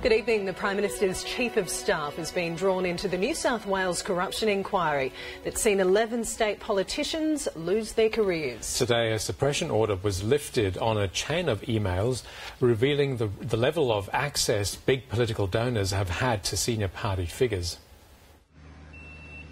Good evening. The Prime Minister's Chief of Staff has been drawn into the New South Wales corruption inquiry that's seen 11 state politicians lose their careers. Today, a suppression order was lifted on a chain of emails revealing the level of access big political donors have had to senior party figures.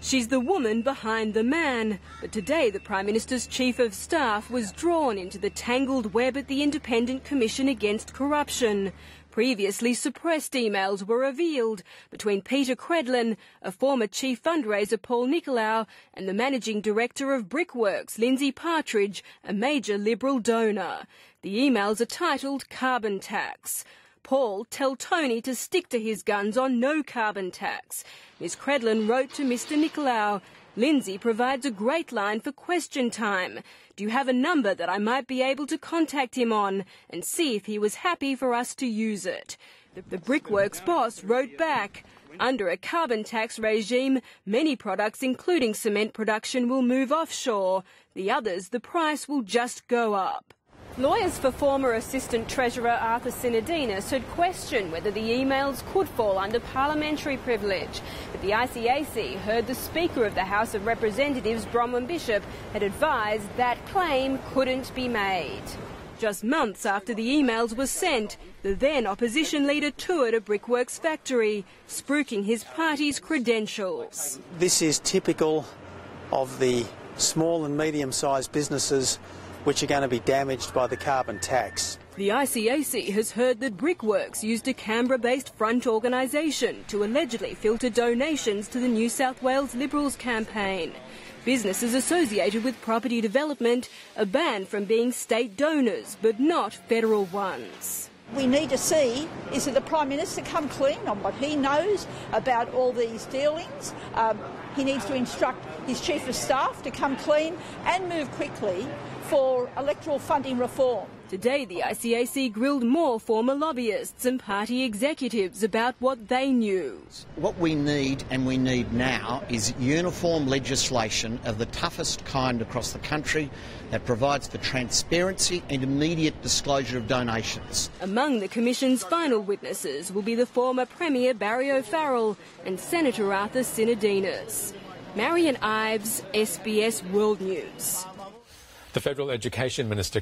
She's the woman behind the man, but today the Prime Minister's Chief of Staff was drawn into the tangled web at the Independent Commission Against Corruption. Previously suppressed emails were revealed between Ms Credlin, a former chief fundraiser Paul Nicolau, and the managing director of Brickworks, Lindsay Partridge, a major Liberal donor. The emails are titled Carbon Tax. Paul, tell Tony to stick to his guns on no carbon tax. Ms Credlin wrote to Mr Nicolau, Lindsay provides a great line for question time. Do you have a number that I might be able to contact him on and see if he was happy for us to use it? The Brickworks boss wrote back, under a carbon tax regime, many products including cement production will move offshore. The others, the price will just go up. Lawyers for former Assistant Treasurer Arthur Sinodinos had questioned whether the emails could fall under parliamentary privilege. But the ICAC heard the Speaker of the House of Representatives, Bronwyn Bishop, had advised that claim couldn't be made. Just months after the emails were sent, the then opposition leader toured a Brickworks factory, spruiking his party's credentials. This is typical of the small and medium-sized businesses which are going to be damaged by the carbon tax. The ICAC has heard that Brickworks used a Canberra-based front organisation to allegedly filter donations to the New South Wales Liberals campaign. Businesses associated with property development are banned from being state donors, but not federal ones. We need to see is that the Prime Minister come clean on what he knows about all these dealings. He needs to instruct his Chief of Staff to come clean and move quickly for electoral funding reform. Today, the ICAC grilled more former lobbyists and party executives about what they knew. What we need, and we need now, is uniform legislation of the toughest kind across the country that provides for transparency and immediate disclosure of donations. Among the Commission's final witnesses will be the former Premier Barry O'Farrell and Senator Arthur Sinodinos. Marion, Ives, SBS World News. The Federal Education Minister,